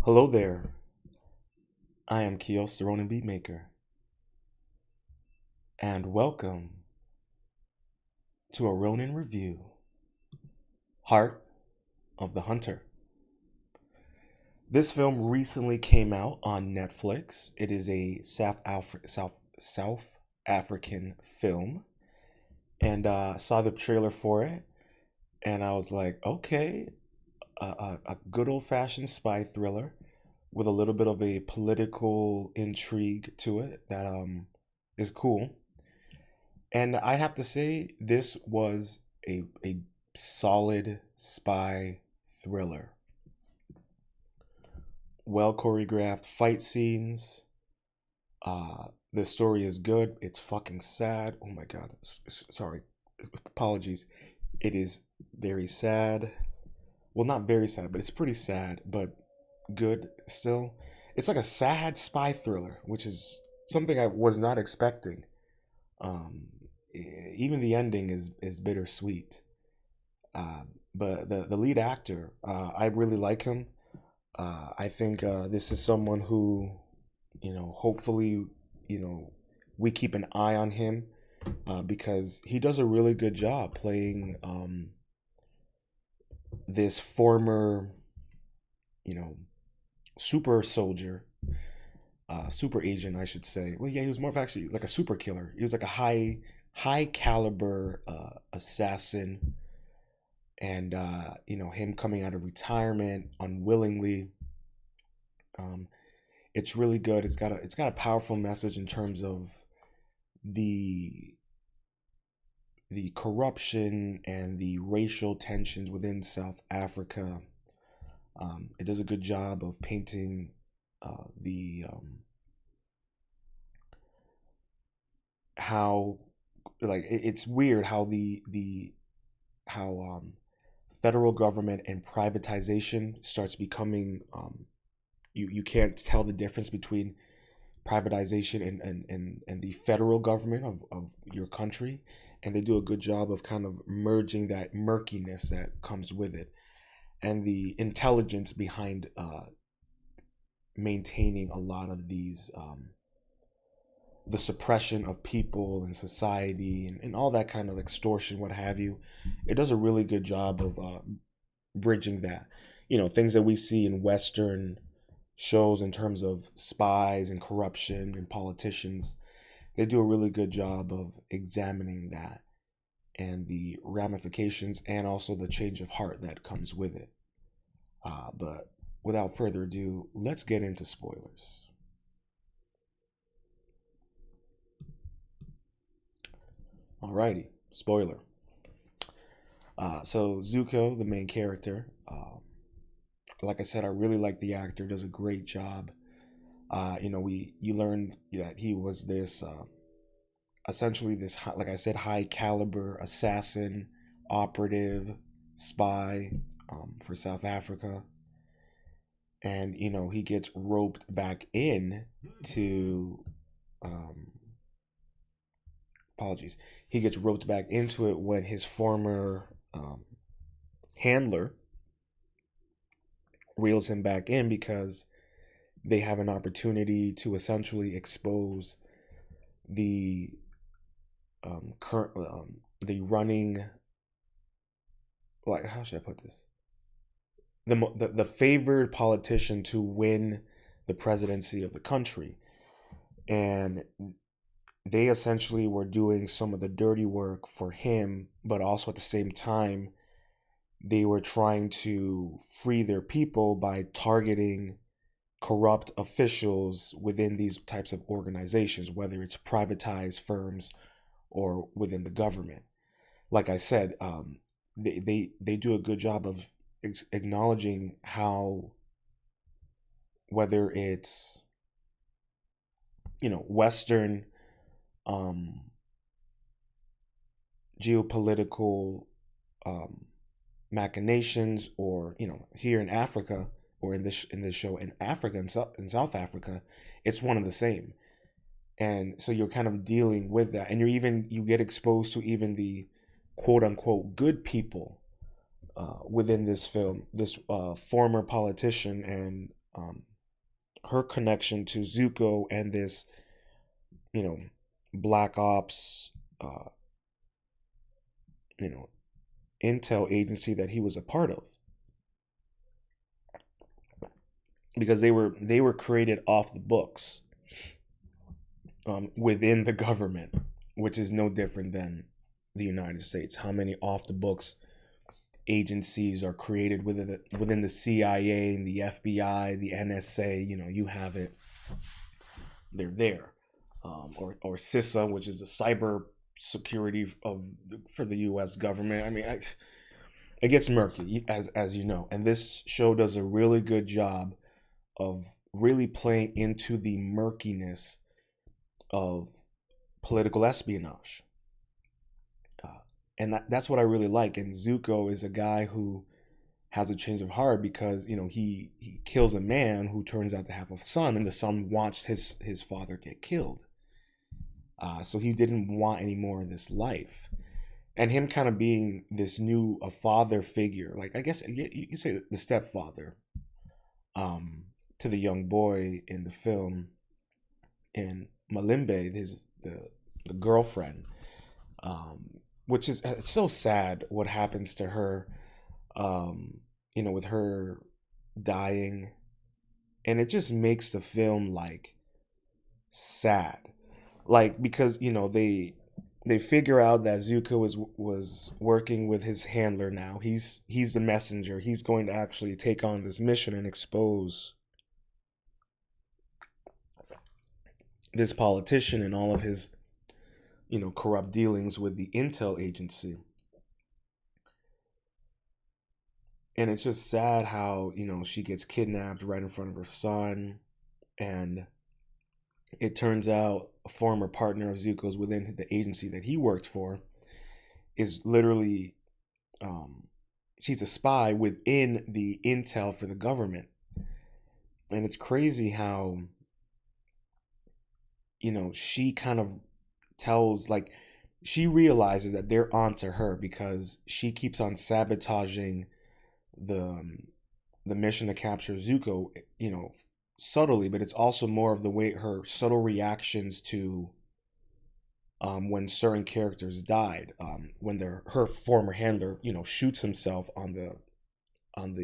Hello there. I am Kios, the Ronin Beatmaker, and welcome to a Ronin review. Heart of the Hunter. This film recently came out on Netflix. It is a South African film, and saw the trailer for it, and I was like, okay, a good old fashioned spy thriller with a little bit of a political intrigue to it that is cool. And I have to say, this was a solid spy thriller. Well choreographed fight scenes. The story is good. It's fucking sad. Oh my god. Sorry. Apologies. It is very sad. Well, not very sad, but it's pretty sad, but good still. It's like a sad spy thriller, which is something I was not expecting. Um, Even the ending is bittersweet. Uh, but the lead actor, I really like him. I think this is someone who, hopefully, you know, we keep an eye on him because he does a really good job playing this former, you know, super soldier, super agent, I should say. Well, yeah, he was more of actually like a super killer. He was like a high caliber assassin, and him coming out of retirement unwillingly. Um, it's really good. It's got a powerful message in terms of the the corruption and the racial tensions within South Africa. It does a good job of painting the how like it's weird how the how federal government and privatization starts becoming you can't tell the difference between privatization and the federal government of your country, and they do a good job of kind of merging that murkiness that comes with it and the intelligence behind maintaining a lot of these the suppression of people and society and all that kind of extortion, what have you. It does a really good job of bridging that. Things that we see in Western shows in terms of spies and corruption and politicians. They do a really good job of examining that and the ramifications and also the change of heart that comes with it. But without further ado, let's get into spoilers. Alrighty, spoiler. So Zuko, the main character, like I said, I really like the actor. Does a great job. You learned that he was this essentially this like I said, high caliber assassin, operative, spy for South Africa, and he gets roped back in to um, apologies. He gets roped back into it when his former handler reels him back in because they have an opportunity to essentially expose the current the running, like, how should I put this, the favored politician to win the presidency of the country, and they essentially were doing some of the dirty work for him, but also at the same time they were trying to free their people by targeting corrupt officials within these types of organizations, whether it's privatized firms or within the government. Like I said, they do a good job of acknowledging how, whether it's Western um, geopolitical um, machinations, or here in Africa, or in this show in Africa, in South Africa, it's one of the same. And so you're kind of dealing with that, and you get exposed to even the quote unquote good people within this film. This former politician and her connection to Zuko and this, you know, black ops, uh, you know, intel agency that he was a part of, because they were created off the books, within the government, which is no different than the United States. How many off the books agencies are created within the CIA and the FBI, the NSA? You know, you have it. They're there, or CISA, which is the cyber security for the U.S. government. I mean, it gets murky, as you know, and this show does a really good job of really playing into the murkiness of political espionage. Uh, and that's what I really like. And Zuko is a guy who has a change of heart because, you know, he kills a man who turns out to have a son, and the son watched his father get killed. So he didn't want any more of this life. And him kind of being this new a father figure, like I guess you could say the stepfather, um, to the young boy in the film, and Malimbe, the girlfriend, which is, it's so sad what happens to her, with her dying, and it just makes the film like sad, like because they figure out that Zuko was working with his handler now. He's the messenger. He's going to actually take on this mission and expose this politician and all of his corrupt dealings with the intel agency. And it's just sad how she gets kidnapped right in front of her son, and it turns out a former partner of Zuko's within the agency that he worked for is literally, she's a spy within the intel for the government. And it's crazy how she kind of tells, like, she realizes that they're onto her because she keeps on sabotaging the mission to capture Zuko, subtly, but it's also more of the way her subtle reactions to when certain characters died, when her former handler shoots himself on the on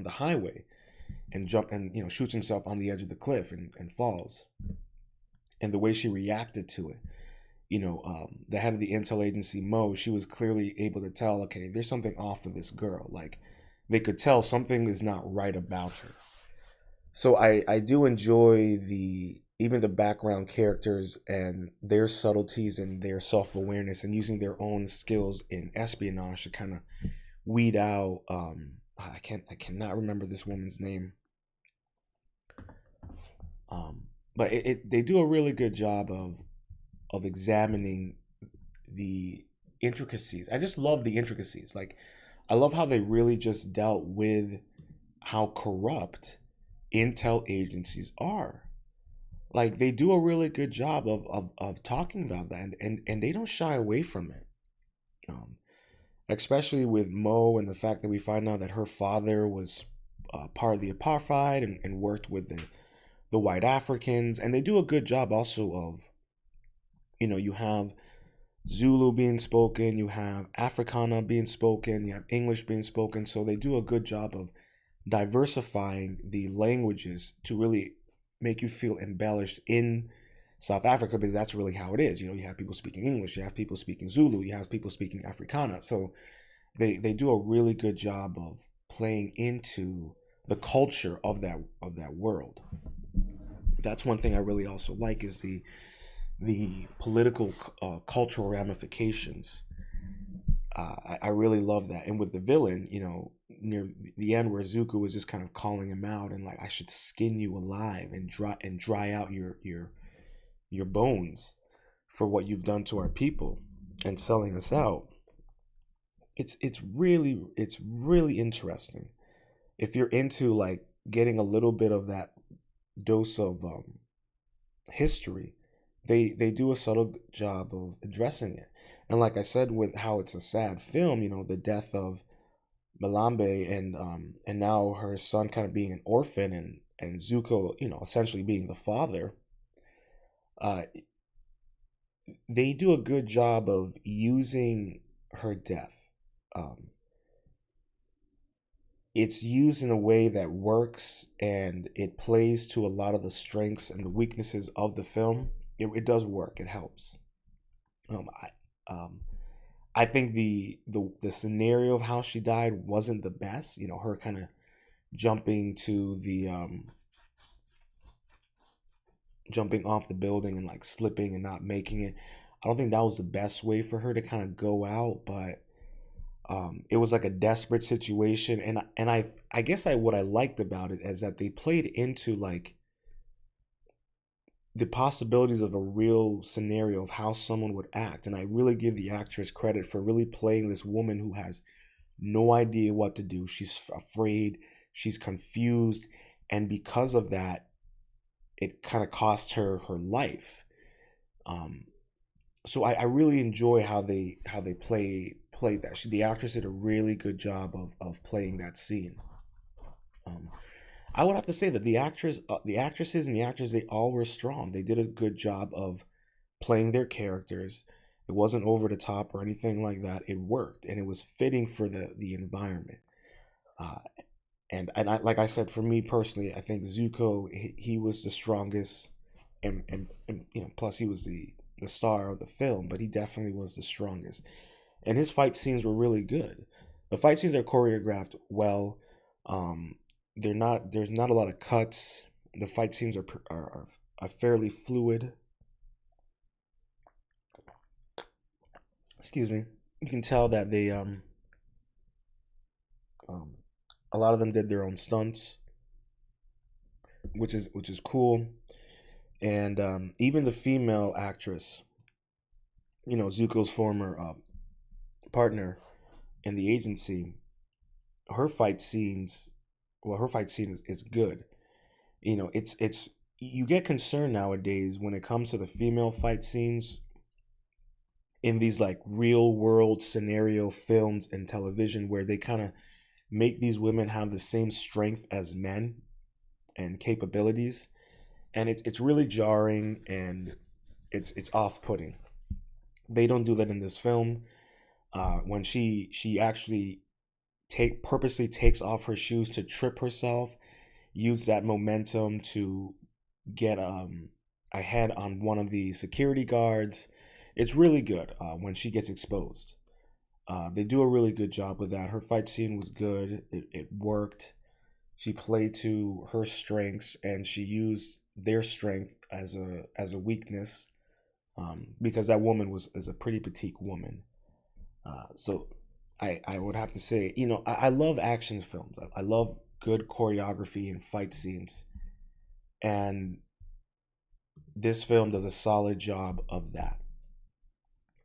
the highway, and shoots himself on the edge of the cliff, and falls, and the way she reacted to it. The head of the intel agency, Mo, she was clearly able to tell, okay, there's something off with this girl. Like, they could tell something is not right about her. So I do enjoy even the background characters and their subtleties and their self-awareness, and using their own skills in espionage to kind of weed out, I cannot remember this woman's name. But they do a really good job of examining the intricacies. I just love the intricacies. Like, I love how they really just dealt with how corrupt intel agencies are. Like, they do a really good job of talking about that, and they don't shy away from it. Um, Especially with Mo, and the fact that we find out that her father was part of the apartheid, and worked with the white Africans. And they do a good job also of, you have Zulu being spoken, you have Africana being spoken, you have English being spoken. So they do a good job of diversifying the languages to really make you feel embellished in South Africa, because that's really how it is. You have people speaking English, you have people speaking Zulu, you have people speaking Africana. So they do a really good job of playing into the culture of that world. That's one thing I really also like, is the political, cultural ramifications. I really love that. And with the villain, near the end, where Zuko was just kind of calling him out, and like, I should skin you alive and dry out your bones for what you've done to our people and selling us out. It's really interesting if you're into, like, getting a little bit of that dose of history. They do a subtle job of addressing it. And like I said, with how it's a sad film, the death of Malambe, and now her son kind of being an orphan, and Zuko, essentially being the father. uh they do a good job of using her death. um it's used in a way that works, and it plays to a lot of the strengths and the weaknesses of the film. It does work. It helps. um um I think the scenario of how she died wasn't the best. Her kind of jumping to the jumping off the building and like slipping and not making it. I don't think that was the best way for her to kind of go out, but it was like a desperate situation, and I guess what I liked about it is that they played into like the possibilities of a real scenario of how someone would act, and I really give the actress credit for really playing this woman who has no idea what to do. She's afraid, she's confused, and because of that, it kind of cost her her life. Um, so I really enjoy how they played that. The actress did a really good job of playing that scene. Um, I would have to say that the actresses and the actors, they all were strong. They did a good job of playing their characters. It wasn't over the top or anything like that. It worked, and it was fitting for the environment. Uh, and like I said, for me personally, I think Zuko, he was the strongest, and plus he was the star of the film, but he definitely was the strongest, and his fight scenes were really good. The fight scenes are choreographed well. Um, there's not a lot of cuts. The fight scenes are fairly fluid. Excuse me. You can tell that they um a lot of them did their own stunts, which is cool. And even the female actress, Zuko's former partner in the agency, her fight scenes, her fight scene is good. It's you get concerned nowadays when it comes to the female fight scenes in these like real world scenario films and television, where they kind of make these women have the same strength as men and capabilities, and it's really jarring, and it's off-putting. They don't do that in this film. When she actually take purposely takes off her shoes to trip herself, use that momentum to get ahead on one of the security guards. It's really good when she gets exposed. They do a really good job with that. Her fight scene was good. It worked. She played to her strengths, and she used their strength as a weakness, because that woman was is a pretty petite woman. So I would have to say, I love action films. I love good choreography and fight scenes, and this film does a solid job of that.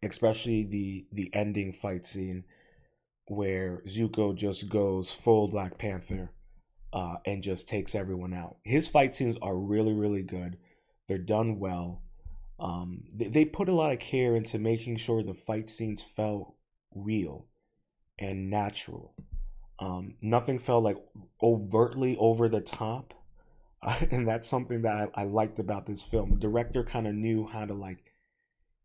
Especially the ending fight scene where Zuko just goes full Black Panther, and just takes everyone out. His fight scenes are really really good. They're done well. They put a lot of care into making sure the fight scenes felt real and natural. Nothing felt like overtly over the top. And that's something that I liked about this film. The director kind of knew how to like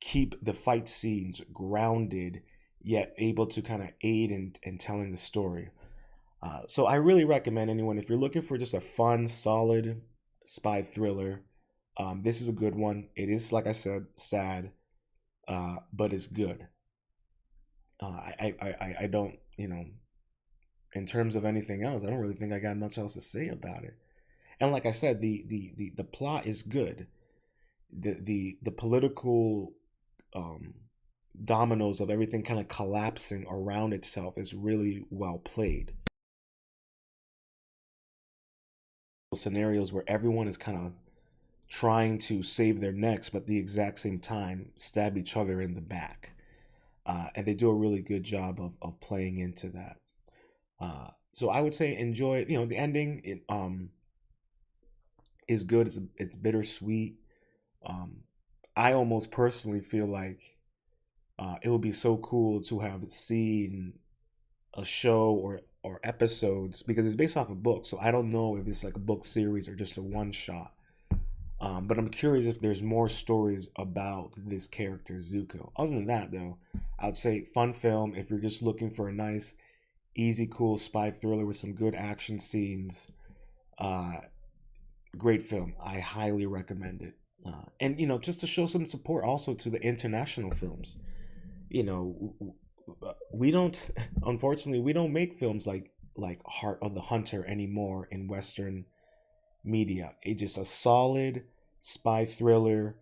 keep the fight scenes grounded, yet able to kind of aid in telling the story. So I really recommend anyone, if you're looking for just a fun, solid spy thriller, this is a good one. It is, like I said, sad, but it's good. I don't, in terms of anything else, I don't really think I got much else to say about it. And like I said, the plot is good. The political um, dominoes of everything kind of collapsing around itself is really well played. Scenarios where everyone is kind of trying to save their necks, but at the exact same time stab each other in the back. And they do a really good job of playing into that. So I would say enjoy. The ending. It is good. It's bittersweet. Um, I almost personally feel like it would be so cool to have seen a show or or episodes, because it's based off a book. So I don't know if it's like a book series or just a one shot. But I'm curious if there's more stories about this character Zuko. Other than that, though, I'd say fun film if you're just looking for a nice, easy, cool spy thriller with some good action scenes. Uh, Great film. I highly recommend it. And just to show some support also to the international films. You know, we don't. Unfortunately, we don't make films like Heart of the Hunter anymore in Western media. It's just a solid spy thriller,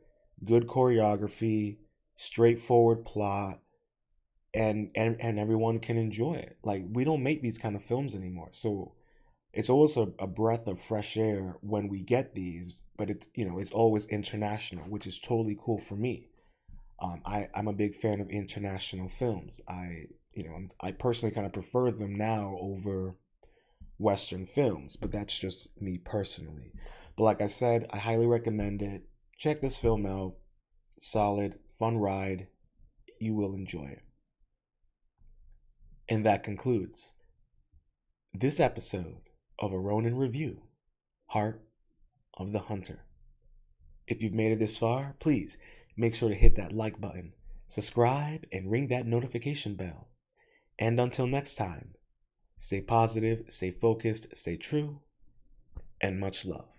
good choreography, straightforward plot, and everyone can enjoy it. Like, we don't make these kind of films anymore. So it's always a breath of fresh air when we get these, but it's always international, which is totally cool for me. I'm a big fan of international films. I personally kind of prefer them now over Western films, but that's just me personally. But like I said, I highly recommend it. Check this film out. Solid, fun ride. You will enjoy it. And that concludes this episode of a Ronin review, Heart of the Hunter. If you've made it this far, please make sure to hit that like button, subscribe, and ring that notification bell. And until next time, stay positive, stay focused, stay true, and much love.